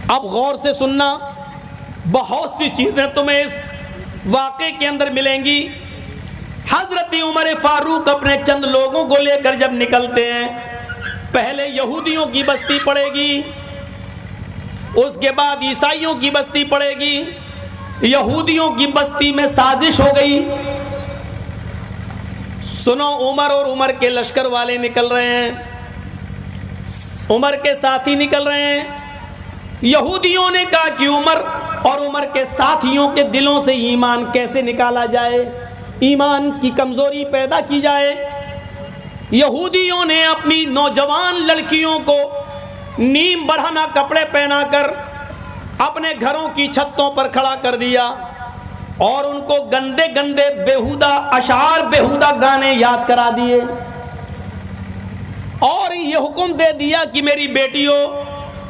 اب غور سے سننا، بہت سی چیزیں تمہیں اس واقعے کے اندر ملیں گی۔ حضرت عمر فاروق اپنے چند لوگوں کو لے کر جب نکلتے ہیں، پہلے یہودیوں کی بستی پڑے گی، اس کے بعد عیسائیوں کی بستی پڑے گی۔ یہودیوں کی بستی میں سازش ہو گئی۔ سنو، عمر اور عمر کے لشکر والے نکل رہے ہیں، عمر کے ساتھی نکل رہے ہیں۔ یہودیوں نے کہا کہ عمر اور عمر کے ساتھیوں کے دلوں سے ایمان کیسے نکالا جائے، ایمان کی کمزوری پیدا کی جائے۔ یہودیوں نے اپنی نوجوان لڑکیوں کو نیم برہنہ کپڑے پہنا کر اپنے گھروں کی چھتوں پر کھڑا کر دیا اور ان کو گندے گندے بیہودہ اشعار، بیہودہ گانے یاد کرا دیے، اور یہ حکم دے دیا کہ میری بیٹیوں،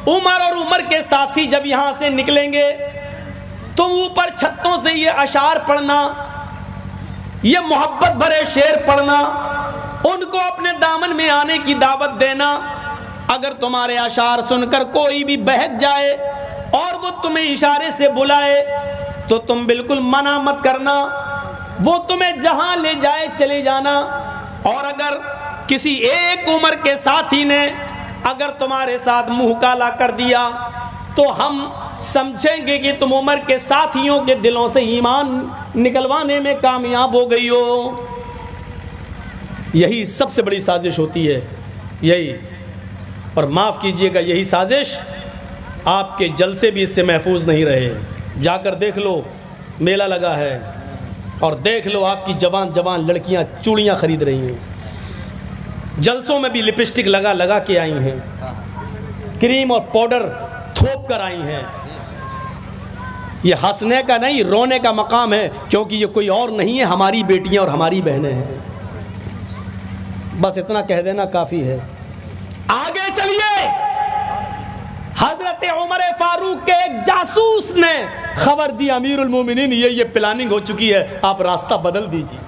عمر اور عمر کے ساتھی جب یہاں سے نکلیں گے تم اوپر چھتوں سے یہ اشعار پڑھنا، یہ محبت بھرے شعر پڑھنا، ان کو اپنے دامن میں آنے کی دعوت دینا۔ اگر تمہارے اشعار سن کر کوئی بھی بہک جائے اور وہ تمہیں اشارے سے بلائے تو تم بالکل منع مت کرنا، وہ تمہیں جہاں لے جائے چلے جانا۔ اور اگر کسی ایک عمر کے ساتھی نے اگر تمہارے ساتھ منہ کالا کر دیا تو ہم سمجھیں گے کہ تم عمر کے ساتھیوں کے دلوں سے ایمان نکلوانے میں کامیاب ہو گئی ہو۔ یہی سب سے بڑی سازش ہوتی ہے، یہی، اور معاف کیجئے گا یہی سازش آپ کے جلسے بھی اس سے محفوظ نہیں رہے۔ جا کر دیکھ لو، میلہ لگا ہے، اور دیکھ لو آپ کی جوان جوان لڑکیاں چوڑیاں خرید رہی ہیں، جلسوں میں بھی لپسٹک لگا لگا کے آئی ہیں، کریم اور پاؤڈر تھوپ کر آئی ہیں۔ یہ ہنسنے کا نہیں، رونے کا مقام ہے، کیونکہ یہ کوئی اور نہیں ہے، ہماری بیٹیاں اور ہماری بہنیں ہیں۔ بس اتنا کہہ دینا کافی ہے۔ آگے چلیے، حضرت عمر فاروق کے ایک جاسوس نے خبر دی، امیر المومنین یہ پلاننگ ہو چکی ہے، آپ راستہ بدل دیجیے۔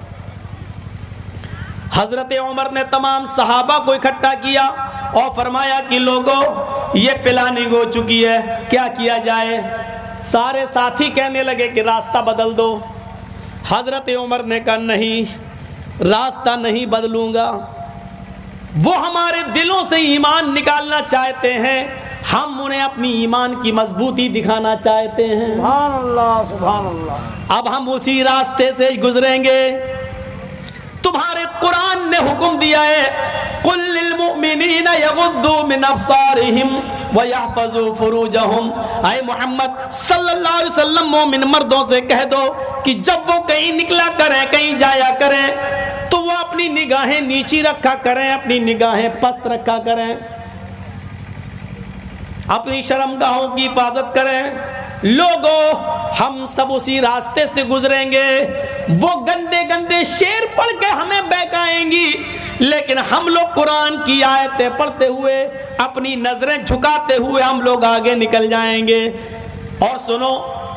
حضرت عمر نے تمام صحابہ کو اکٹھا کیا اور فرمایا کہ لوگوں، یہ پلاننگ ہو چکی ہے، کیا کیا جائے؟ سارے ساتھی کہنے لگے کہ راستہ بدل دو۔ حضرت عمر نے کہا نہیں، راستہ نہیں بدلوں گا، وہ ہمارے دلوں سے ایمان نکالنا چاہتے ہیں، ہم انہیں اپنی ایمان کی مضبوطی دکھانا چاہتے ہیں۔ سبحان اللہ، سبحان اللہ۔ اب ہم اسی راستے سے گزریں گے۔ تمہارے قرآن نے حکم دیا ہے، قل للمؤمنین یغضوا من ابصارہم ویحفظوا فروجہم۔ اے محمد صلی اللہ علیہ وسلم، مومن مردوں سے کہہ دو کہ جب وہ کہیں نکلا کریں، کہیں جایا کریں، تو وہ اپنی نگاہیں نیچی رکھا کریں، اپنی نگاہیں پست رکھا کریں، اپنی شرمگاہوں کی حفاظت کریں۔ لوگوں، ہم سب اسی راستے سے گزریں گے، وہ گندے گندے شعر پڑھ کے ہمیں بہکائیں گی، لیکن ہم لوگ قرآن کی آیتیں پڑھتے ہوئے، اپنی نظریں جھکاتے ہوئے ہم لوگ آگے نکل جائیں گے۔ اور سنو،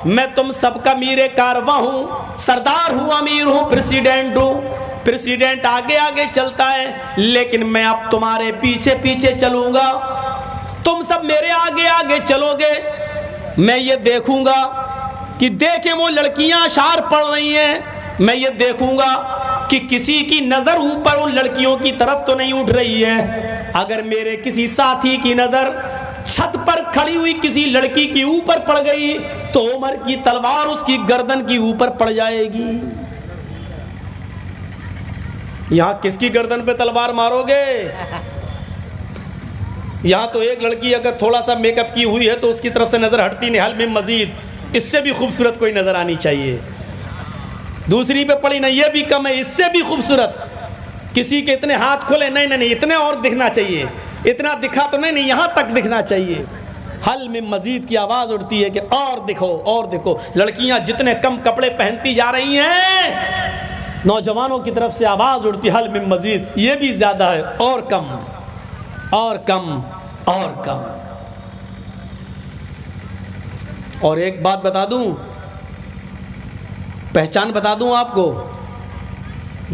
میں تم سب کا میر کارواں ہوں، سردار ہوں، امیر ہوں، پریسیڈنٹ ہوں۔ پریسیڈنٹ آگے آگے چلتا ہے، لیکن میں اب تمہارے پیچھے پیچھے چلوں گا، تم سب میرے آگے آگے چلو گے۔ میں یہ دیکھوں گا کہ دیکھیں وہ لڑکیاں اشعار پڑھ رہی ہیں، میں یہ دیکھوں گا کہ کسی کی نظر اوپر ان لڑکیوں کی طرف تو نہیں اٹھ رہی ہے۔ اگر میرے کسی ساتھی کی نظر چھت پر کھڑی ہوئی کسی لڑکی کی اوپر پڑ گئی تو عمر کی تلوار اس کی گردن کی اوپر پڑ جائے گی۔ یہاں کس کی گردن پہ تلوار مارو گے؟ یہاں تو ایک لڑکی اگر تھوڑا سا میک اپ کی ہوئی ہے تو اس کی طرف سے نظر ہٹتی نہیں، حل میں مزید، اس سے بھی خوبصورت کوئی نظر آنی چاہیے۔ دوسری پہ پڑی، نہیں یہ بھی کم ہے، اس سے بھی خوبصورت۔ کسی کے اتنے ہاتھ کھولے، نہیں نہیں نہیں، اتنے اور دکھنا چاہیے، اتنا دکھا تو نہیں نہیں، یہاں تک دکھنا چاہیے۔ حل میں مزید کی آواز اٹھتی ہے کہ اور دکھو اور دکھو۔ لڑکیاں جتنے کم کپڑے پہنتی جا رہی ہیں، نوجوانوں کی طرف سے آواز اٹھتی، حل میں مزید، یہ بھی زیادہ ہے، اور کم اور کم اور کم۔ اور ایک بات بتا دوں، پہچان بتا دوں آپ کو،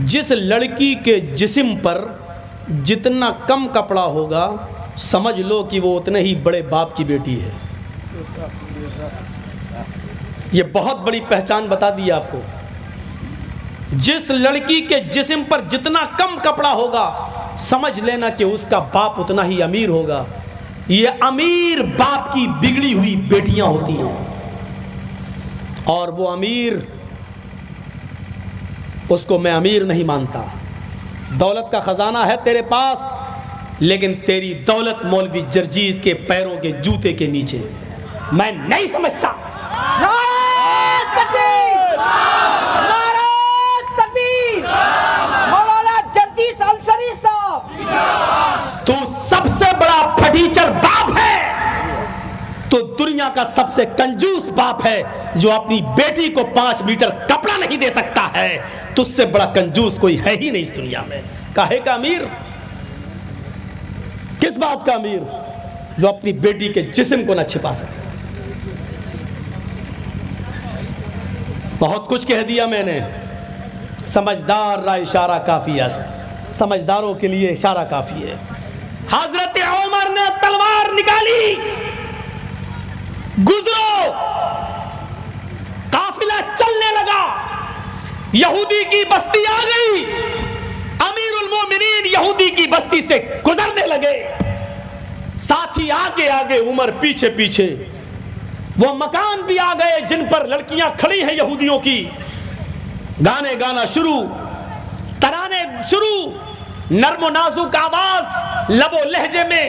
جس لڑکی کے جسم پر جتنا کم کپڑا ہوگا، سمجھ لو کہ وہ اتنے ہی بڑے باپ کی بیٹی ہے۔ یہ بہت بڑی پہچان بتا دی آپ کو. جس لڑکی کے جسم پر جتنا کم کپڑا ہوگا سمجھ لینا کہ اس کا باپ اتنا ہی امیر ہوگا. یہ امیر باپ کی بگڑی ہوئی بیٹیاں ہوتی ہیں, اور وہ امیر, اس کو میں امیر نہیں مانتا. دولت کا خزانہ ہے تیرے پاس, لیکن تیری دولت مولوی جرجیز کے پیروں کے جوتے کے نیچے. میں نہیں سمجھتا. تو سب سے بڑا پھٹیچر باپ ہے, تو دنیا کا سب سے کنجوس باپ ہے جو اپنی بیٹی کو 5 میٹر کپڑا نہیں دے سکتا ہے. تجھ سے بڑا کنجوس کوئی ہے ہی نہیں اس دنیا میں. کاہے کا امیر؟ کس بات کا امیر؟ جو اپنی بیٹی کے جسم کو نہ چھپا سکے. بہت کچھ کہہ دیا میں نے. سمجھدار را اشارہ کافی است, سمجھداروں کے لیے اشارہ کافی ہے. حضرت عمر نے تلوار نکالی, گزرو, قافلہ چلنے لگا, یہودی کی بستی آ گئی. امیر المومنین یہودی کی بستی سے گزرنے لگے, ساتھی آگے آگے, عمر پیچھے پیچھے. وہ مکان بھی آ گئے جن پر لڑکیاں کھڑی ہیں یہودیوں کی. گانے گانا شروع, ترانے شروع, نرم و نازک آواز, لب و لہجے میں,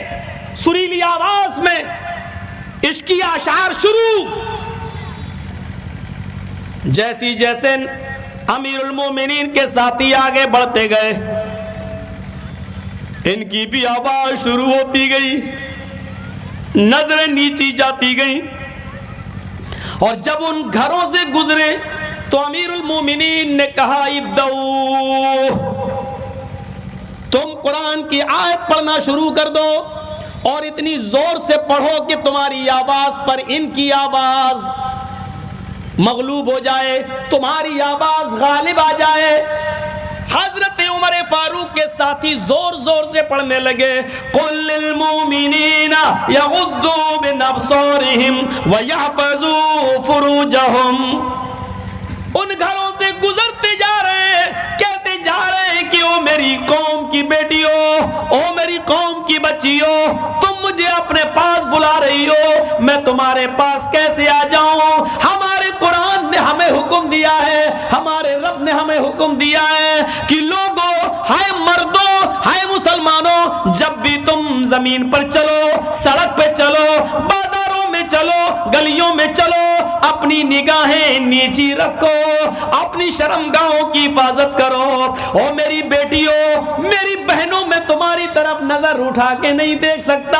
سریلی آواز میں عشقی اشعار شروع. جیسی جیسے امیر المومنین کے ساتھی آگے بڑھتے گئے, ان کی بھی آواز شروع ہوتی گئی, نظریں نیچی جاتی گئیں. اور جب ان گھروں سے گزرے تو امیر المومنین نے کہا ابدؤ, تم قرآن کی آیت پڑھنا شروع کر دو, اور اتنی زور سے پڑھو کہ تمہاری آواز پر ان کی آواز مغلوب ہو جائے, تمہاری آواز غالب آ جائے. حضرت عمر فاروق کے ساتھی زور زور سے پڑھنے لگے, قل للمؤمنین یغضوا من ابصارہم ویحفظوا فروجہم. ان گھروں سے گزرتے جا رہے ہیں, کہتے جا رہے ہیں کہ او میری قوم کی بیٹیوں, او میری قوم کی بچیوں, تم مجھے اپنے پاس بلا رہی ہو, میں تمہارے پاس کیسے آ جاؤں؟ ہمارے قرآن نے ہمیں حکم دیا ہے, ہمارے رب نے ہمیں حکم دیا ہے کہ لوگوں, ہائے مردوں, ہائے مسلمانوں, جب بھی تم زمین پر چلو, سڑک پہ چلو, بازاروں میں چلو, گلیوں میں چلو, اپنی نگاہیں نیچی رکھو, اپنی شرمگاہوں کی حفاظت کرو. او میری بیٹیوں, میری بہنوں, میں تمہاری طرف نظر اٹھا کے نہیں دیکھ سکتا,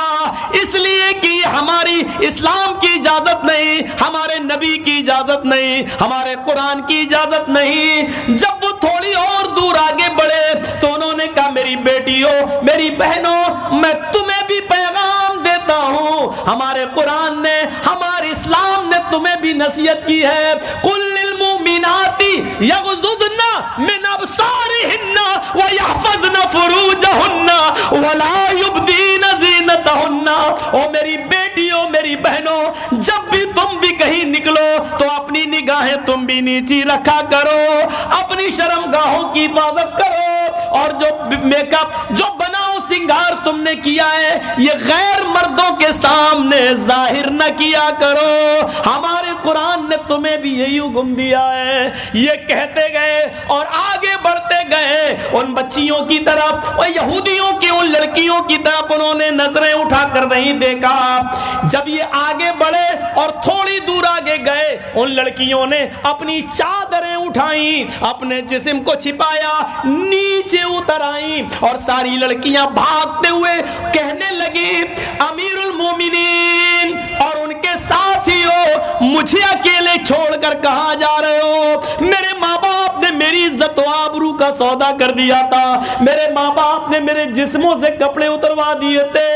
اس لیے کہ ہماری اسلام کی اجازت نہیں, ہمارے نبی کی اجازت نہیں, ہمارے قرآن کی اجازت نہیں. جب وہ تھوڑی اور دور آگے بڑھے تو انہوں نے کہا میری بیٹیوں, میری بہنوں, میں تمہیں بھی پیغام دیتا ہوں, ہمارے قرآن نے, ہمارے اسلام نے تمہیں بھی نصیحت کی ہے. قل للمؤمنات یغضضن من ابصارہن ویحفظن فروجہن ولا یبدین زینتہن. او میری بیٹیوں, میری بہنوں, جب بھی تم بھی کہیں نکلو تو اپنی نگاہیں تم بھی نیچی رکھا کرو, اپنی شرمگاہوں کی حفاظت کرو, اور جو میک اپ, جو بناؤ سنگار تم نے کیا ہے, یہ غیر مردوں کے سامنے ظاہر نہ کیا کرو. ہمارے قرآن نے تمہیں بھی یہی حکم دیا ہے. یہ کہتے گئے اور آگے بڑھتے گئے ان بچیوں کی طرف, اور یہودیوں کی ان لڑکیوں کی طرف انہوں نے نظریں اٹھا کر نہیں دیکھا. جب یہ آگے بڑھے اور تھوڑی دور آگے گئے, ان لڑکیوں نے اپنی چادریں اٹھائیں, اپنے جسم کو چھپایا, نیچے اتر آئیں, اور ساری لڑکیاں بھاگتے ہوئے کہنے لگی امیر المومنین اور ان کے ساتھیوں, مجھے اکیلے چھوڑ کر کہاں جا رہے ہو؟ میرے ماں باپ نے میری عزت و آبرو کا سودا کر دیا تھا, میرے ماں باپ نے میرے جسموں سے کپڑے اتروا دیے تھے,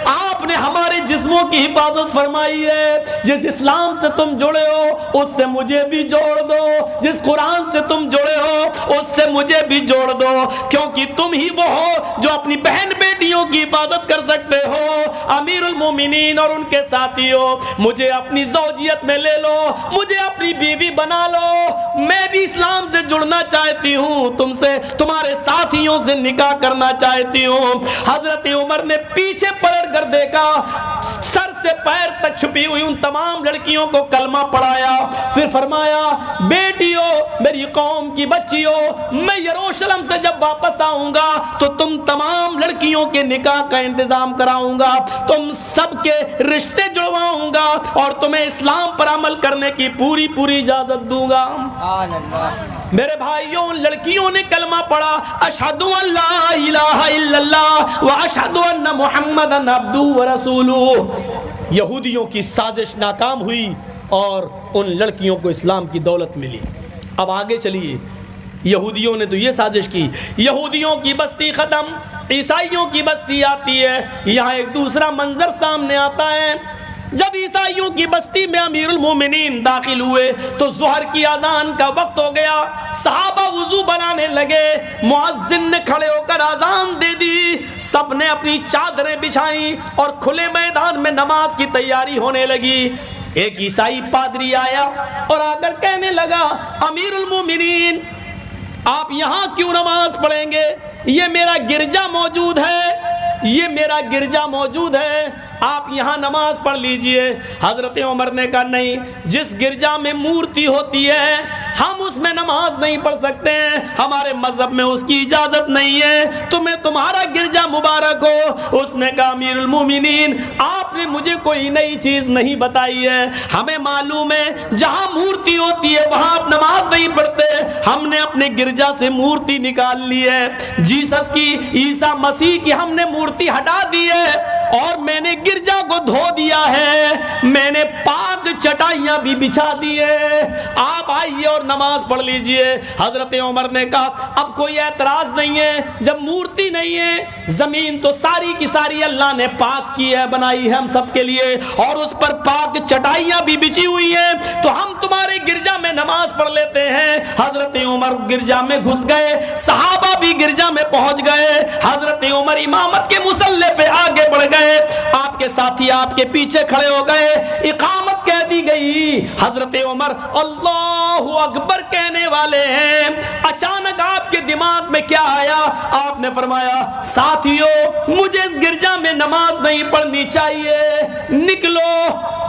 آپ نے ہمارے جسموں کی حفاظت فرمائی ہے. جس اسلام سے تم جڑے ہو اس سے مجھے بھی جوڑ دو, جس قرآن سے تم جڑے ہو اس سے مجھے بھی جوڑ دو, کیونکہ تم ہی وہ ہو جو اپنی بہن بیٹیوں کی حفاظت کر سکتے ہو. امیر المومنین اور ان کے ساتھیوں, مجھے اپنی زوجیت میں لے لو, مجھے اپنی بیوی بنا لو, میں بھی اسلام سے جڑنا چاہتی ہوں, تم سے تمہارے ساتھیوں سے نکاح کرنا چاہتی ہوں. حضرت عمر نے پیچھے پلٹ کر دیکھا, سر سے پیر تک چھپی ہوئی ان تمام لڑکیوں کو کلمہ پڑھایا, پھر فرمایا بیٹیوں, میری قوم کی بچیوں, میں یروشلم سے جب واپس آؤں گا تو تم تمام لڑکیوں کے نکاح کا انتظام کراؤں گا, تم سب کے رشتے جڑواؤں گا اور تمہیں اسلام پر عمل کرنے کی پوری پوری اجازت دوں گا. میرے بھائیوں, لڑکیوں نے کلمہ پڑھا, اشہدو ان لا الہ الا اللہ و اشہدو ان محمدن عبدہ و رسولہ. یہودیوں کی سازش ناکام ہوئی اور ان لڑکیوں کو اسلام کی دولت ملی. اب آگے چلیے, یہودیوں نے تو یہ سازش کی, یہودیوں کی بستی ختم, عیسائیوں کی بستی آتی ہے. یہاں ایک دوسرا منظر سامنے آتا ہے. جب عیسائیوں کی بستی میں امیر المومنین داخل ہوئے تو ظہر کی اذان کا وقت ہو گیا. صحابہ وضو بنانے لگے, مؤذن نے کھڑے ہو کر اذان دے دی, سب نے اپنی چادریں بچھائیں اور کھلے میدان میں نماز کی تیاری ہونے لگی. ایک عیسائی پادری آیا اور آ کر کہنے لگا, امیر المومنین آپ یہاں کیوں نماز پڑھیں گے؟ یہ میرا گرجا موجود ہے, یہ میرا گرجا موجود ہے, آپ یہاں نماز پڑھ لیجئے. حضرت عمر نے کہا نہیں, جس گرجا میں مورتی ہوتی ہے ہم اس میں نماز نہیں پڑھ سکتے ہیں, ہمارے مذہب میں اس کی اجازت نہیں ہے, تمہیں تمہارا گرجا مبارک ہو. اس نے کہا امیر المومنین آپ نے مجھے کوئی نئی چیز نہیں بتائی ہے, ہمیں معلوم ہے جہاں مورتی ہوتی ہے وہاں آپ نماز نہیں پڑھتے, ہم نے اپنے گرجا سے مورتی نکال لی ہے, جیسس کی, عیسیٰ مسیح کی ہم نے مورتی ہٹا دی ہے اور میں نے گرجا کو دھو دیا ہے, میں نے پاک چٹائیاں بھی بچھا دی ہے, آپ آئیے اور نماز پڑھ لیجئے. حضرت عمر نے کہا اب کوئی اعتراض نہیں ہے, جب مورتی نہیں ہے, زمین تو ساری کی ساری اللہ نے پاک کی ہے, بنائی ہے ہم سب کے لیے, اور اس پر پاک چٹائیاں بھی بچھی ہوئی ہیں, تو ہم تمہارے گرجا میں نماز پڑھ لیتے ہیں. حضرت عمر گرجا میں گھس گئے, صحابہ بھی گرجا میں پہنچ گئے. حضرت عمر امامت کے مصلی پہ آگے بڑھ گئے, آپ کے ساتھی آپ کے پیچھے کھڑے ہو گئے, اقامت کہہ دی گئی. حضرت عمر اللہ اکبر کہنے والے ہیں, اچانک آپ کے دماغ میں کیا آیا؟ آپ نے فرمایا ساتھیوں مجھے اس گرجا میں نماز نہیں پڑھنی چاہیے, نکلو.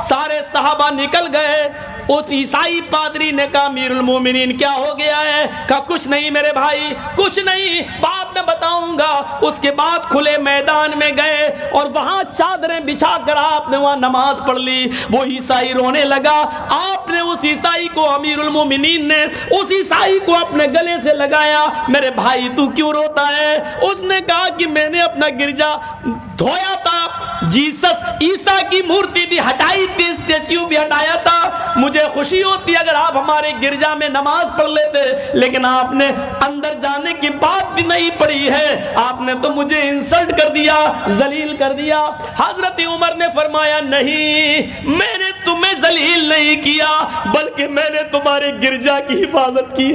سارے صحابہ نکل گئے. اس عیسائی پادری نے کہا امیر المومنین کیا ہو گیا ہے؟ کہا کچھ نہیں میرے بھائی, کچھ نہیں, بعد میں بتاؤں گا. اس کے بعد کھلے میدان میں گئے اور وہاں چادریں بچھا کر آپ نے وہاں نماز پڑھ لی. وہ عیسائی رونے لگا, آپ نے اس عیسائی کو, امیر المومنین نے اس عیسائی کو اپنے گلے سے لگایا, میرے بھائی تو کیوں روتا ہے؟ اس نے کہا کہ میں نے اپنا گرجا دھویا تھا, جیسس عیسیٰ کی مورتی بھی ہٹائی تھی, اسٹیچیو بھی ہٹایا تھا, مجھے خوشی ہوتی اگر آپ ہمارے گرجا میں نماز پڑھ لیتے, لیکن آپ نے اندر جانے کی بات بھی نہیں پڑھی ہے, آپ نے تو مجھے انسلٹ کر دیا, ذلیل کر دیا. حضرت عمر نے فرمایا نہیں, میں نے تمہیں ذلیل نہیں کیا بلکہ میں نے تمہارے گرجا کی حفاظت کی,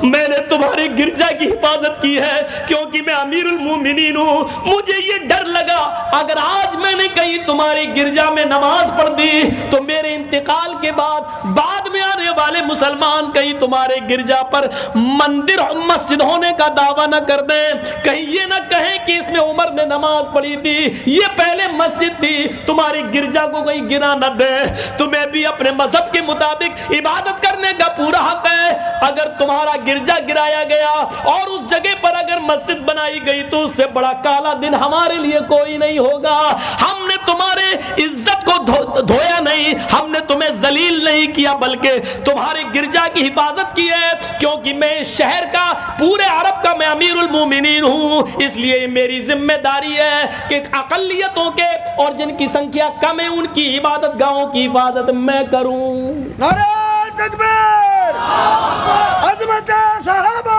میں نے تمہارے گرجا کی حفاظت کی ہے, کیونکہ میں امیر المومنین ہوں. مجھے یہ ڈر لگا اگر آج میں نے کہیں تمہارے گرجا میں نماز پڑھ دی تو میرے انتقال کے بعد میں آنے والے مسلمان کہیں تمہارے گرجا پر مندر مسجد ہونے کا دعویٰ نہ کر دیں, کہیں یہ نہ کہیں کہ اس میں عمر نے نماز پڑھی تھی, یہ پہلے مسجد تھی, تمہارے گرجا کو کہیں گرا نہ دے. تمہیں بھی اپنے مذہب کے مطابق عبادت کرنے کا پورا حق ہے. اگر تمہارا گرجا گرایا گیا اور اس جگہ پر اگر مسجد بنائی گئی تو اس سے بڑا کالا دن ہمارے لیے کوئی نہیں ہوگا. ہم نے تمہارے عزت کو دھویا نہیں, ہم نے تمہیں ذلیل نہیں کیا بلکہ تمہارے گرجا کی حفاظت کی ہے, کیونکہ میں اس شہر کا, پورے عرب کا میں امیر المومنین ہوں, اس لیے میری ذمہ داری ہے کہ اقلیتوں کے اور جن کی سنکھیا کم ہے ان کی عبادت گاہوں کی حفاظت میں کروں. نعرہ تکبیر، عظمت صحابہ.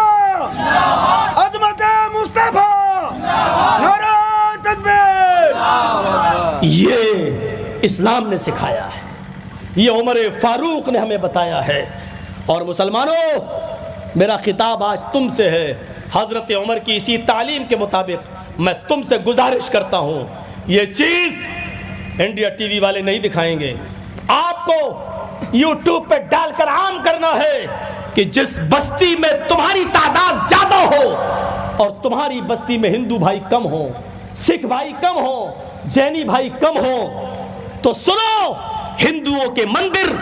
عظمت مصطفیٰ، نعرہ تکبیر۔ یہ اسلام نے سکھایا ہے، یہ عمر فاروق نے ہمیں بتایا ہے۔ اور مسلمانوں، میرا خطاب آج تم سے ہے۔ حضرت عمر کی اسی تعلیم کے مطابق میں تم سے گزارش کرتا ہوں، یہ چیز انڈیا ٹی وی والے نہیں دکھائیں گے، آپ کو یوٹیوب پہ ڈال کر عام کرنا ہے کہ جس بستی میں تمہاری تعداد زیادہ ہو اور تمہاری بستی میں ہندو بھائی کم ہو، سکھ بھائی کم ہو، جینی بھائی کم ہو، تو سنو، ہندوؤں کے مندر،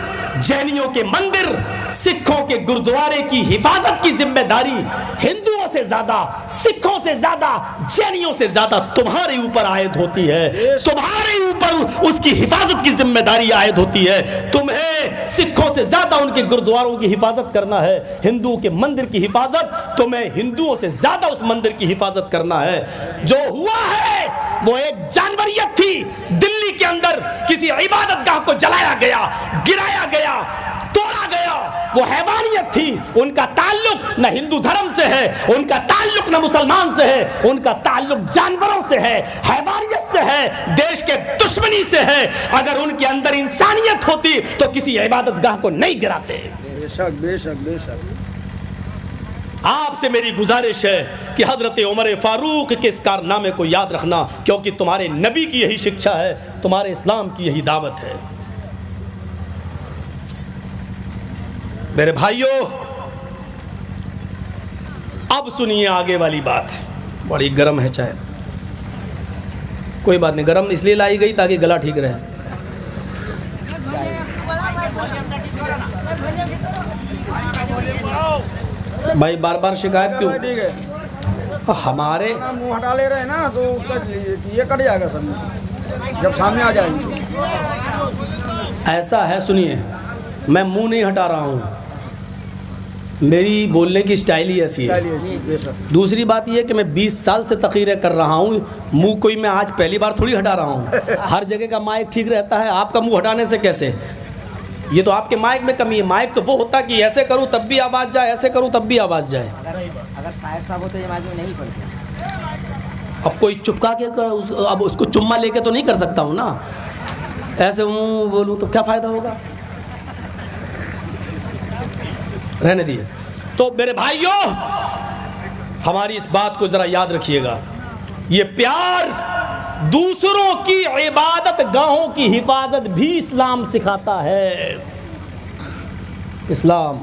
جینیوں کے مندر، سکھوں کے گردوارے کی حفاظت کی ذمہ داری ہندوؤں سے زیادہ، سکھوں سے زیادہ، جینیوں سے زیادہ تمہارے اوپر عائد ہوتی ہے۔ تمہارے اوپر اس کی حفاظت کی ذمہ داری عائد ہوتی ہے۔ تمہیں سکھوں سے زیادہ ان کے گردواروں کی حفاظت کرنا ہے، ہندوؤں کے مندر کی حفاظت تمہیں ہندوؤں سے زیادہ اس مندر کی حفاظت کرنا ہے۔ جو ہوا ہے وہ ایک جانوریت تھی، دلی کے اندر کسی عبادت گاہ کو جلایا گیا، گرایا گیا، توڑا گیا، وہ حیوانیت تھی۔ ان کا تعلق نہ ہندو دھرم سے ہے، ان کا تعلق نہ مسلمان سے ہے، ان کا تعلق جانوروں سے ہے، حیوانیت سے ہے، دیش کے دشمنی سے ہے۔ اگر ان کے اندر انسانیت ہوتی تو کسی عبادت گاہ کو نہیں گراتے۔ بے شک بے شک بے شک۔ آپ سے میری گزارش ہے کہ حضرت عمر فاروق کے اس کارنامے کو یاد رکھنا، کیونکہ تمہارے نبی کی یہی شکشا ہے، تمہارے اسلام کی یہی دعوت ہے۔ میرے بھائیوں، اب سنیے آگے والی بات، بڑی گرم ہے چائے، کوئی بات نہیں، گرم اس لیے لائی گئی تاکہ گلا ٹھیک رہے۔ بھائی بار بار شکایت کیوں؟ ٹھیک ہے، ہمارے منہ ہٹا لے رہے ہیں نا تو اس کا یہ کٹ جائے گا سب جب سامنے آ جائیں گے۔ ایسا ہے، سنیے، میں منہ نہیں ہٹا رہا ہوں، میری بولنے کی سٹائل ہی ایسی ہے۔ بے شک۔ دوسری بات یہ کہ میں 20 سال سے تقریریں کر رہا ہوں، منہ کوئی میں آج پہلی بار تھوڑی ہٹا رہا ہوں۔ ہر جگہ کا مائک ٹھیک رہتا ہے، آپ کا منہ ہٹانے سے کیسے؟ یہ تو آپ کے مائک میں کمی ہے، مائک تو وہ ہوتا کہ ایسے کروں تب بھی آواز جائے، ایسے کروں تب بھی آواز جائے۔ اگر صاحب صاحب ہوتے یہ مائک میں نہیں پڑتے۔ اب کوئی چپکا کے اب اس کو چما لے کے تو نہیں کر سکتا ہوں نا، ایسے ہوں بولوں تو کیا فائدہ ہوگا؟ رہنے دیے۔ تو میرے بھائیوں، ہماری اس بات کو ذرا یاد رکھیے گا، یہ پیار، دوسروں کی عبادت گاہوں کی حفاظت بھی اسلام سکھاتا ہے، اسلام۔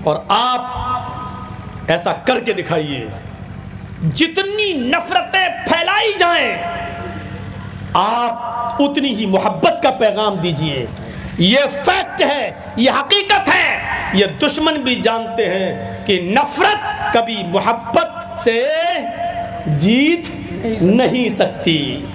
اور آپ ایسا کر کے دکھائیے، جتنی نفرتیں پھیلائی جائیں آپ اتنی ہی محبت کا پیغام دیجئے۔ یہ فیکٹ ہے، یہ حقیقت ہے، یہ دشمن بھی جانتے ہیں کہ نفرت کبھی محبت سے جیت نہیں سکتی،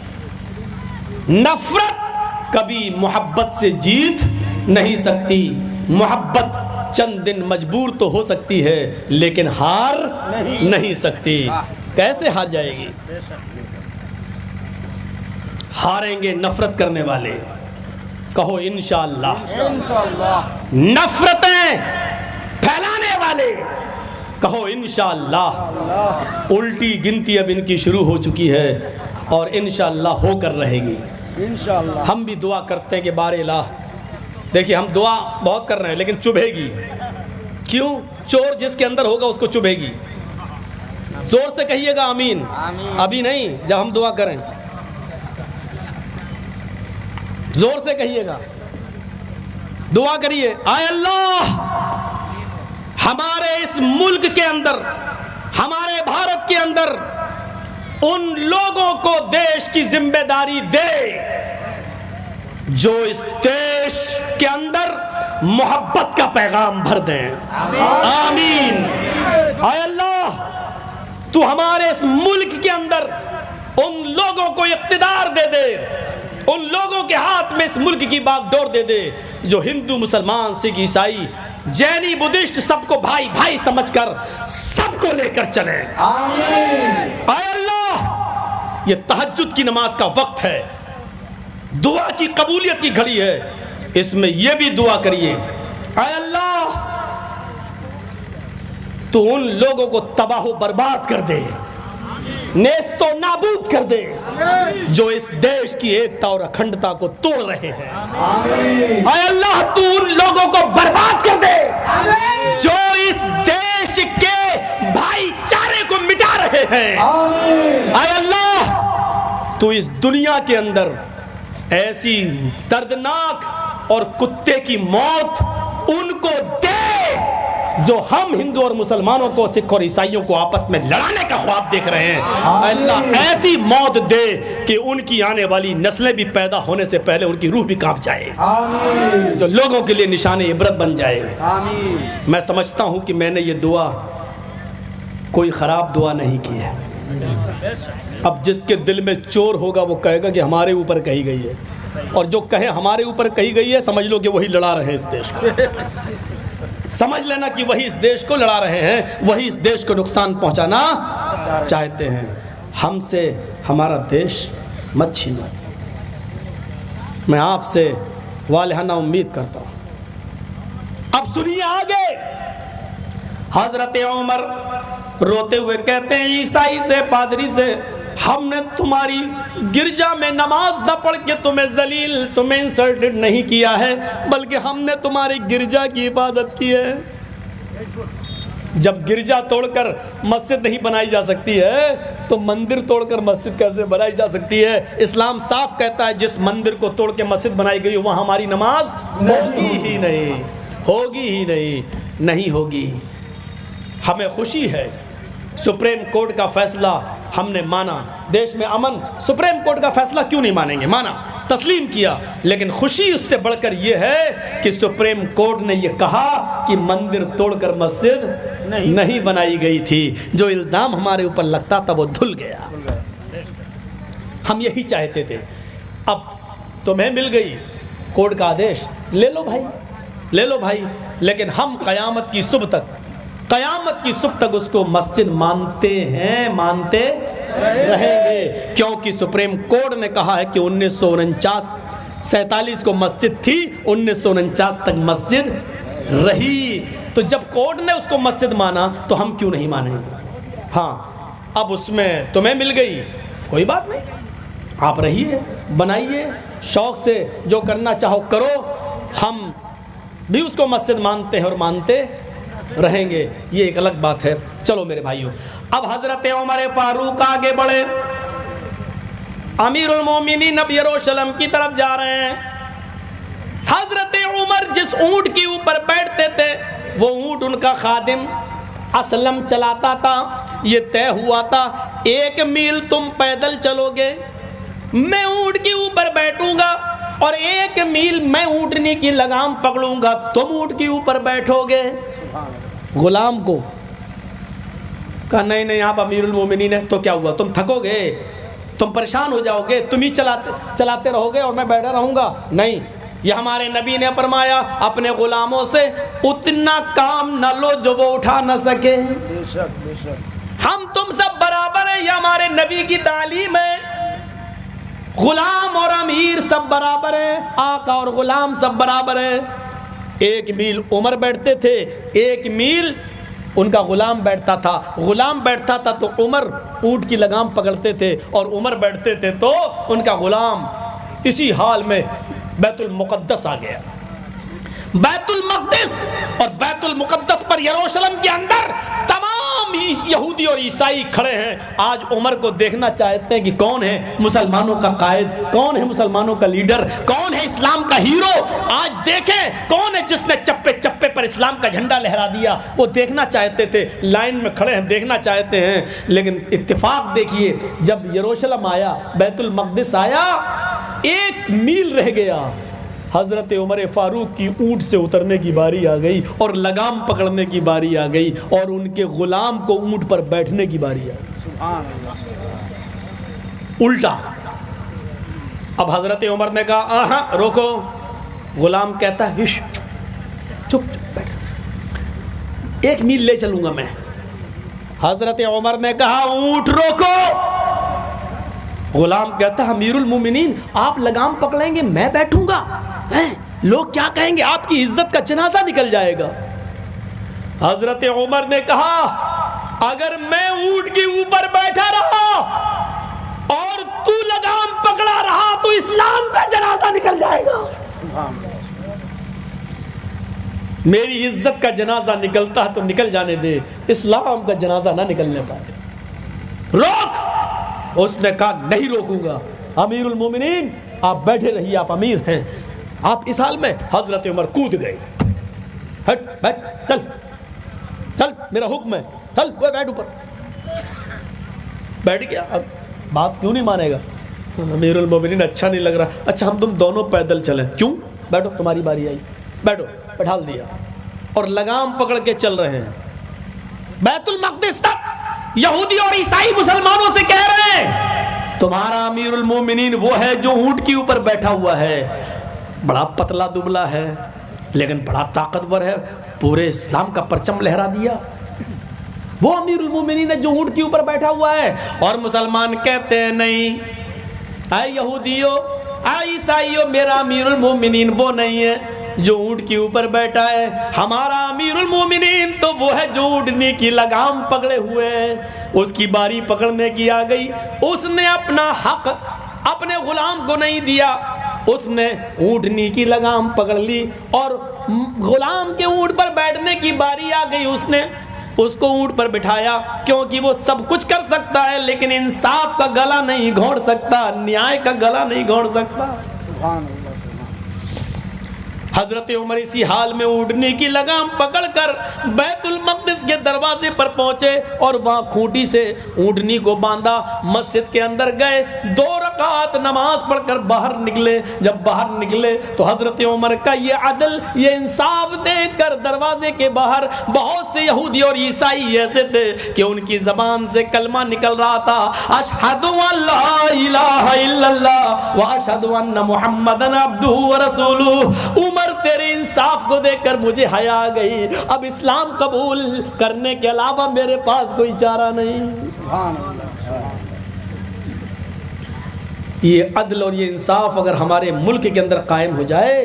نفرت کبھی محبت سے جیت نہیں سکتی۔ محبت چند دن مجبور تو ہو سکتی ہے لیکن ہار نہیں سکتی۔ کیسے ہار جائے گی؟ ہاریں گے نفرت کرنے والے، کہو انشاءاللہ۔ نفرتیں پھیلانے والے، کہو انشاءاللہ۔ الٹی گنتی اب ان کی شروع ہو چکی ہے اور انشاءاللہ ہو کر رہے گی۔ انشاءاللہ ہم بھی دعا کرتے ہیں کہ بار الہ، دیکھیے ہم دعا بہت کر رہے ہیں لیکن چبھے گی۔ کیوں؟ چور جس کے اندر ہوگا اس کو چبھے گی۔ زور سے کہیے گا آمین۔ ابھی نہیں، جب ہم دعا کریں زور سے کہیے گا، دعا کریے، اے اللہ ہمارے اس ملک کے اندر، ہمارے بھارت کے اندر ان لوگوں کو دیش کی ذمہ داری دے جو اس دیش کے اندر محبت کا پیغام بھر دیں۔ آمین۔ اے اللہ تو ہمارے اس ملک کے اندر ان لوگوں کو اقتدار دے دے، ان لوگوں کے ہاتھ میں اس ملک کی باغ ڈور دے دے جو ہندو، مسلمان، سکھ، عیسائی، جینی، بدھسٹ سب کو بھائی بھائی سمجھ کر سب کو لے کر چلیں۔ آمین۔ اے اللہ یہ تہجد کی نماز کا وقت ہے، دعا کی قبولیت کی گھڑی ہے، اس میں یہ بھی دعا کریے، اے اللہ تو ان لوگوں کو تباہ و برباد کر دے, نیست و نابود کر دے جو اس دیش کی ایکتا اور اکھنڈتا کو توڑ رہے ہیں. اے اللہ تو ان لوگوں کو برباد کر دے جو اس دیش کے بھائی چارے کو مٹا رہے ہیں. اے اللہ تو اس دنیا کے اندر ایسی دردناک اور کتے کی موت ان کو دے جو ہم ہندو اور مسلمانوں کو, سکھ اور عیسائیوں کو آپس میں لڑانے کا خواب دیکھ رہے ہیں. اللہ ایسی موت دے کہ ان کی آنے والی نسلیں بھی پیدا ہونے سے پہلے ان کی روح بھی کانپ جائے, جو لوگوں کے لیے نشان عبرت بن جائے. میں سمجھتا ہوں کہ میں نے یہ دعا کوئی خراب دعا نہیں کی ہے. اب جس کے دل میں چور ہوگا وہ کہے گا کہ ہمارے اوپر کہی گئی ہے, اور جو کہے ہمارے اوپر کہی گئی ہے سمجھ لو کہ وہی لڑا رہے ہیں اس دیش کو. سمجھ لینا کہ وہی اس دیش کو لڑا رہے ہیں, وہی اس دیش کو نقصان پہنچانا چاہتے ہیں. ہم سے ہمارا دیش مت چھینو. میں آپ سے والہانہ امید کرتا ہوں. اب سنیے آگے. حضرت عمر روتے ہوئے کہتے ہیں عیسائی سے, پادری سے, ہم نے تمہاری گرجا میں نماز نہ پڑھ کے تمہیں ذلیل, تمہیں انسلٹڈ نہیں کیا ہے, بلکہ ہم نے تمہاری گرجا کی حفاظت کی ہے. جب گرجا توڑ کر مسجد نہیں بنائی جا سکتی ہے تو مندر توڑ کر مسجد کیسے بنائی جا سکتی ہے؟ اسلام صاف کہتا ہے جس مندر کو توڑ کے مسجد بنائی گئی وہاں ہماری نماز ہوگی ہی نہیں, ہوگی ہی نہیں, نہیں ہوگی. ہمیں خوشی ہے سپریم کورٹ کا فیصلہ ہم نے مانا, دیش میں امن, سپریم کورٹ کا فیصلہ کیوں نہیں مانیں گے, مانا, تسلیم کیا. لیکن خوشی اس سے بڑھ کر یہ ہے کہ سپریم کورٹ نے یہ کہا کہ مندر توڑ کر مسجد نہیں بنائی گئی تھی. جو الزام ہمارے اوپر لگتا تھا وہ دھل گیا. ہم یہی چاہتے تھے. اب تمہیں مل گئی کورٹ کا آدیش, لے لو بھائی, لے لو بھائی, لیکن ہم قیامت کی صبح تک اس کو مسجد مانتے ہیں, مانتے رہیں گے. کیونکہ سپریم کورٹ نے کہا ہے کہ 1947 کو مسجد تھی, 1949 تک مسجد رہی. تو جب کورٹ نے اس کو مسجد مانا تو ہم کیوں نہیں مانیں گے؟ ہاں اب اس میں تمہیں مل گئی, کوئی بات نہیں, آپ رہیے, بنائیے, شوق سے جو کرنا چاہو کرو. ہم بھی اس کو مسجد مانتے ہیں اور مانتے رہیں گے, یہ ایک الگ بات ہے. چلو میرے بھائیوں, اب حضرت عمر فاروق آگے بڑھے. امیر المومنین اب یروشلم کی طرف جا رہے ہیں. حضرت عمر جس اونٹ کے اوپر بیٹھتے تھے وہ اونٹ ان کا خادم اسلم چلاتا تھا. یہ طے ہوا تھا 1 میل تم پیدل چلو گے, میں اونٹ کے اوپر بیٹھوں گا, اور 1 میل میں اونٹنی کی لگام پکڑوں گا, تم اونٹ کے اوپر بیٹھو گے. غلام کو کہا نہیں نہیں آپ امیر المومنین ہیں, تو کیا ہوا, تم تھکو گے, تم پریشان ہو جاؤ گے, تم ہی چلاتے رہو گے اور میں بیٹھا رہوں گا. نہیں, یہ ہمارے نبی نے فرمایا اپنے غلاموں سے اتنا کام نہ لو جو وہ اٹھا نہ سکے. ہم تم سب برابر ہیں, یہ ہمارے نبی کی تعلیم ہے. غلام اور امیر سب برابر ہیں, آقا اور غلام سب برابر ہیں. 1 میل عمر بیٹھتے تھے, 1 میل ان کا غلام بیٹھتا تھا. غلام بیٹھتا تھا تو عمر اونٹ کی لگام پکڑتے تھے, اور عمر بیٹھتے تھے تو ان کا غلام. اسی حال میں بیت المقدس آ گیا. بیت المقدس اور بیت المقدس پر یروشلم کے اندر تمام یہودی اور عیسائی کھڑے ہیں. آج عمر کو دیکھنا چاہتے ہیں کہ کون ہے مسلمانوں کا قائد, کون ہے مسلمانوں کا لیڈر, کون ہے اسلام کا ہیرو. آج دیکھیں کون ہے جس نے چپے چپے پر اسلام کا جھنڈا لہرا دیا. وہ دیکھنا چاہتے تھے, لائن میں کھڑے ہیں, دیکھنا چاہتے ہیں. لیکن اتفاق دیکھیے, جب یروشلم آیا, بیت المقدس آیا, 1 میل رہ گیا. حضرت عمر فاروق کی اونٹ سے اترنے کی باری آ گئی اور لگام پکڑنے کی باری آ گئی, اور ان کے غلام کو اونٹ پر بیٹھنے کی باری آ گئی. الٹا. اب حضرت عمر نے کہا آہاں روکو. غلام کہتا ہے چپ بیٹھ, 1 میل لے چلوں گا میں. حضرت عمر نے کہا اونٹ روکو. غلام کہتا ہے امیر المومنین آپ لگام پکڑیں گے میں بیٹھوں گا, لوگ کیا کہیں گے, آپ کی عزت کا جنازہ نکل جائے گا. حضرت عمر نے کہا اگر میں اونٹ کے اوپر بیٹھا رہا اور تو لگام پکڑا رہا تو اسلام کا جنازہ نکل جائے گا. سبحان اللہ. میری عزت کا جنازہ نکلتا ہے تو نکل جانے دے, اسلام کا جنازہ نہ نکلنے پائے. روک. اس نے کہا نہیں روکوں گا. امیر المومنین آپ بیٹھے رہیے, آپ امیر ہیں, آپ اس حال میں. حضرت عمر کود گئے. ہٹ ہٹ چل چل, میرا حکم ہے, چل بیٹھ اوپر. بیٹھ گیا. اب بات کیوں نہیں مانے گا؟ امیر المومنین اچھا نہیں لگ رہا. اچھا ہم تم دونوں پیدل چلیں. کیوں؟ بیٹھو, تمہاری باری آئی, بیٹھو. بٹھال دیا اور لگام پکڑ کے چل رہے ہیں بیت المقدس تک. یہودی اور عیسائی مسلمانوں سے کہہ رہے ہیں تمہارا امیر المومنین وہ ہے جو اونٹ کے اوپر بیٹھا ہوا ہے, بڑا پتلا دبلا ہے لیکن بڑا طاقتور ہے, پورے اسلام کا پرچم لہرا دیا. وہ امیر المومنین ہے جو اونٹ کے اوپر بیٹھا ہوا ہے. اور مسلمان کہتے ہیں نہیں, اے یہودیو اے عیسائیو, میرا امیر المومنین وہ نہیں ہے جو اونٹ کے اوپر بیٹھا ہے. ہمارا امیر المومنین تو وہ ہے جو اونٹنی کی لگام پکڑے ہوئے ہے. اس کی باری پکڑنے کی آ گئی, اس نے اپنا حق اپنے غلام کو نہیں دیا, اس نے اونٹنی کی لگام پکڑ لی اور غلام کے اونٹ پر بیٹھنے کی باری آ گئی. اس نے اس کو اونٹ پر بٹھایا کیونکہ وہ سب کچھ کر سکتا ہے لیکن انصاف کا گلا نہیں گھونٹ سکتا, نیائے کا گلا نہیں گھونٹ سکتا. سبحان اللہ. حضرت عمر اسی حال میں اونٹنی کی لگام پکڑ کر بیت المقدس کے دروازے پر پہنچے اور وہاں کھوٹی سے اونٹنی کو باندھا. مسجد کے اندر گئے, 2 رکعت نماز پڑھ کر باہر نکلے. جب باہر نکلے تو حضرت عمر کا یہ عدل, یہ انصاف دیکھ کر دروازے کے باہر بہت سے یہودی اور عیسائی ایسے تھے کہ ان کی زبان سے کلمہ نکل رہا تھا, اشہد ان لا الہ الا اللہ واشہد ان محمدن عبدہ ورسولہ. عمر تیرے انصاف کو دیکھ کر مجھے حیا آ گئی, اب اسلام قبول کرنے کے علاوہ میرے پاس کوئی چارہ نہیں. سبحان اللہ. یہ عدل اور یہ انصاف اگر ہمارے ملک کے اندر قائم ہو جائے,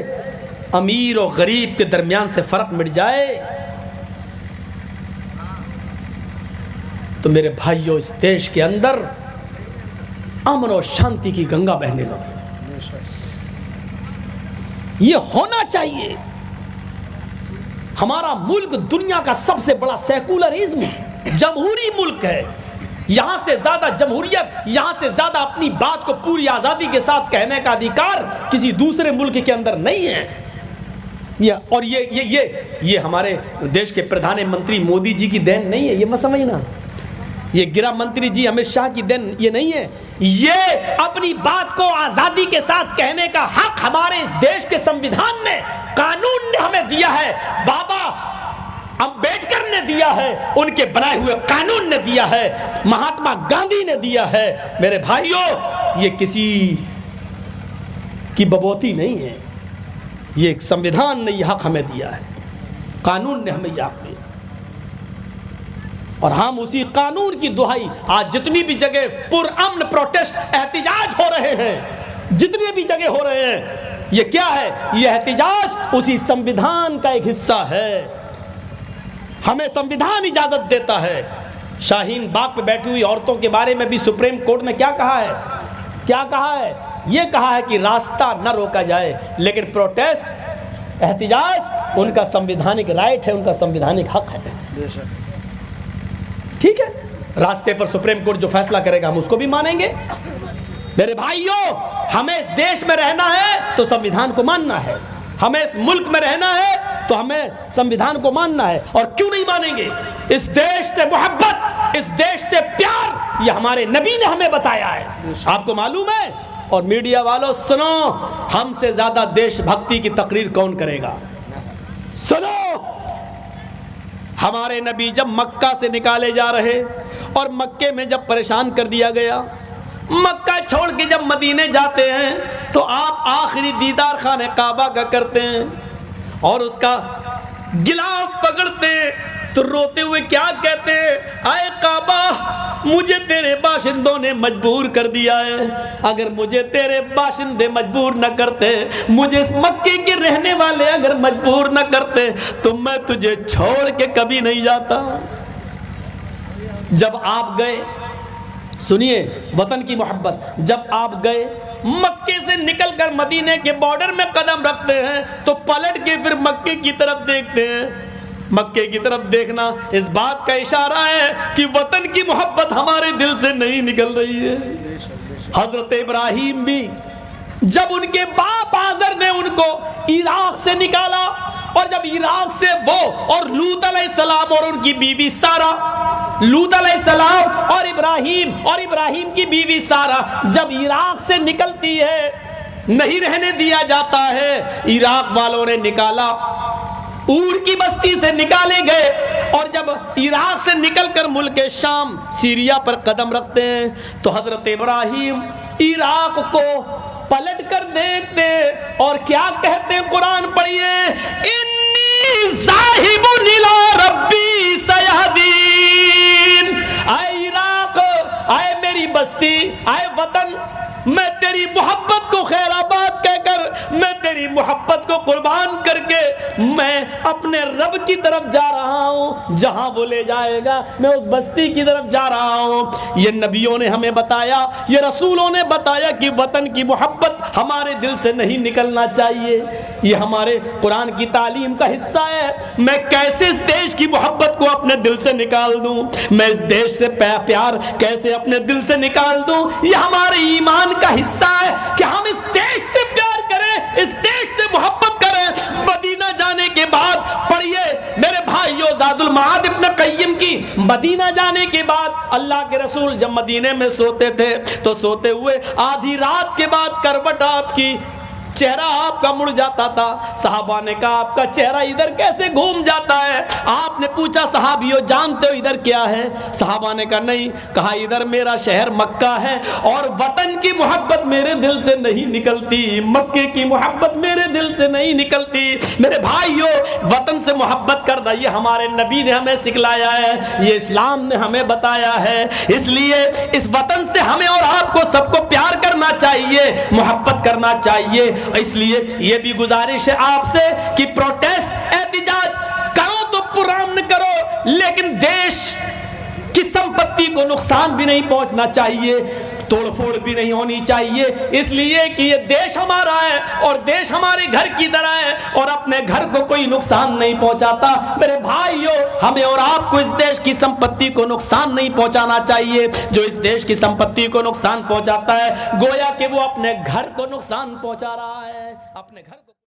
امیر اور غریب کے درمیان سے فرق مٹ جائے, تو میرے بھائیوں اس دیش کے اندر امن اور شانتی کی گنگا بہنے لگے. یہ ہونا چاہیے. ہمارا ملک دنیا کا سب سے بڑا سیکولرزم جمہوری ملک ہے. یہاں سے زیادہ جمہوریت, یہاں سے زیادہ اپنی بات کو پوری آزادی کے ساتھ کہنے کا ادھیکار کسی دوسرے ملک کے اندر نہیں ہے. اور یہ ہمارے دیش کے پردھان منتری مودی جی کی دین نہیں ہے, یہ مت سمجھنا. یہ گرہ منتری جی امت شاہ کی دین یہ نہیں ہے. یہ اپنی بات کو آزادی کے ساتھ کہنے کا حق ہمارے اس دیش کے سمویدھان نے, قانون نے ہمیں دیا ہے. بابا امبیڈکر نے دیا ہے, ان کے بنائے ہوئے قانون نے دیا ہے, مہاتما گاندھی نے دیا ہے. میرے بھائیوں, یہ کسی کی ببوتی نہیں ہے, یہ ایک سمویدھان نے یہ حق ہمیں دیا ہے, قانون نے ہمیں یہ حق دیا. اور ہم اسی قانون کی دہائی, آج جتنی بھی جگہ پر امن پروٹیسٹ احتجاج ہو رہے ہیں, جتنی بھی جگہ ہو رہے ہیں, یہ کیا ہے؟ یہ احتجاج اسی سمویدھان کا ایک حصہ ہے. ہمیں سمویدھان اجازت دیتا ہے. شاہین باغ پہ بیٹھی ہوئی عورتوں کے بارے میں بھی سپریم کورٹ نے کیا کہا ہے؟ کیا کہا ہے؟ یہ کہا ہے کہ راستہ نہ روکا جائے, لیکن پروٹیسٹ احتجاج ان کا سمویدھانک رائٹ ہے, ان کا سمویدھانک حق ہے. ٹھیک ہے, راستے پر سپریم کورٹ جو فیصلہ کرے گا ہم اس کو بھی مانیں گے. میرے بھائیوں, ہمیں اس دیش میں رہنا ہے تو سمویدھان کو ماننا ہے. ہمیں اس ملک میں رہنا ہے تو ہمیں سمویدھان کو ماننا ہے. اور کیوں نہیں مانیں گے؟ اس دیش سے محبت, اس دیش سے پیار یہ ہمارے نبی نے ہمیں بتایا ہے. آپ کو معلوم ہے؟ اور میڈیا والوں سنو, ہم سے زیادہ دیش بھکتی کی تقریر کون کرے گا؟ سنو, ہمارے نبی جب مکہ سے نکالے جا رہے اور مکے میں جب پریشان کر دیا گیا, مکہ چھوڑ کے جب مدینے جاتے ہیں تو آپ آخری دیدار خانہ کعبہ کا کرتے ہیں اور اس کا غلاف پکڑتے ہیں تو روتے ہوئے کیا کہتے ہیں؟ اے کعبہ مجھے تیرے باشندوں نے مجبور کر دیا ہے، اگر مجھے تیرے باشندے مجبور نہ کرتے، مجھے اس مکے کے رہنے والے اگر مجبور نہ کرتے تو میں تجھے چھوڑ کے کبھی نہیں جاتا۔ جب آپ گئے، سنیے وطن کی محبت، جب آپ گئے مکے سے نکل کر مدینے کے بارڈر میں قدم رکھتے ہیں تو پلٹ کے پھر مکے کی طرف دیکھتے ہیں۔ مکے کی طرف دیکھنا اس بات کا اشارہ ہے کہ وطن کی محبت ہمارے دل سے نہیں نکل رہی ہے۔ حضرت ابراہیم بھی جب ان کے باپ آزر نے ان کو عراق سے نکالا، اور جب عراق سے وہ اور لوط علیہ السلام اور ان کی بیوی سارہ، لوط علیہ السلام اور ابراہیم کی بیوی سارہ جب عراق سے نکلتی ہے، نہیں رہنے دیا جاتا ہے، عراق والوں نے نکالا، اور کی بستی سے نکالے گئے، اور جب عراق سے نکل کر ملک شام سیریا پر قدم رکھتے ہیں تو حضرت ابراہیم عراق کو پلٹ کر دیکھتے اور کیا کہتے ہیں؟ قرآن پڑھیے، انی ذاہب الی ربی سیہدین۔ اے عراق، اے میری بستی، اے وطن، میں تیری محبت کو خیر آباد کہہ کر، میں تیری محبت کو قربان کر کے میں اپنے رب کی طرف جا رہا ہوں، جہاں وہ لے جائے گا میں اس بستی کی طرف جا رہا ہوں۔ یہ نبیوں نے ہمیں بتایا، یہ رسولوں نے بتایا کہ وطن کی محبت ہمارے دل سے نہیں نکلنا چاہیے، یہ ہمارے قرآن کی تعلیم کا حصہ ہے۔ میں کیسے اس دیش کی محبت کو اپنے دل سے نکال دوں، میں اس دیش سے پیار کیسے اپنے دل سے نکال دوں، یہ ہمارے ایمان کا حصہ ہے کہ ہم اس دیش سے پیار کریں، اس دیش سے محبت کریں۔ مدینہ جانے کے بعد پڑھیے میرے بھائیو زاد المعاد ابن قیم کی، مدینہ جانے کے بعد اللہ کے رسول جب مدینے میں سوتے تھے تو سوتے ہوئے آدھی رات کے بعد کروٹ آپ کی، چہرہ آپ کا مڑ جاتا تھا۔ صحابہ نے کہا آپ کا چہرہ ادھر کیسے گھوم جاتا ہے؟ آپ نے پوچھا صحابیوں جانتے ہو ادھر کیا ہے؟ صحابہ نے کہا نہیں، کہا ادھر میرا شہر مکہ ہے اور وطن کی محبت میرے دل سے نہیں نکلتی، مکے کی محبت میرے دل سے نہیں نکلتی۔ میرے بھائیوں وطن سے محبت کرنا یہ ہمارے نبی نے ہمیں سکھلایا ہے، یہ اسلام نے ہمیں بتایا ہے، اس لیے اس وطن سے ہمیں اور آپ کو سب کو پیار کرنا چاہیے، محبت کرنا چاہیے۔ اس لیے یہ بھی گزارش ہے آپ سے کہ پروٹیسٹ احتجاج کرو تو پرامن کرو، لیکن دیش کی سمپتی کو نقصان بھی نہیں پہنچنا چاہیے، توڑ پھوڑ بھی نہیں ہونی چاہیے، اس لیے کہ یہ دیش ہمارا ہے اور دیش ہمارے گھر کی طرح ہے اور اپنے گھر کو کوئی نقصان نہیں پہنچاتا۔ میرے بھائیوں ہمیں اور آپ کو اس دیش کی سمپتی کو نقصان نہیں پہنچانا چاہیے، جو اس دیش کی سمپتی کو نقصان پہنچاتا ہے گویا کہ وہ اپنے گھر کو نقصان پہنچا رہا ہے، اپنے گھر کو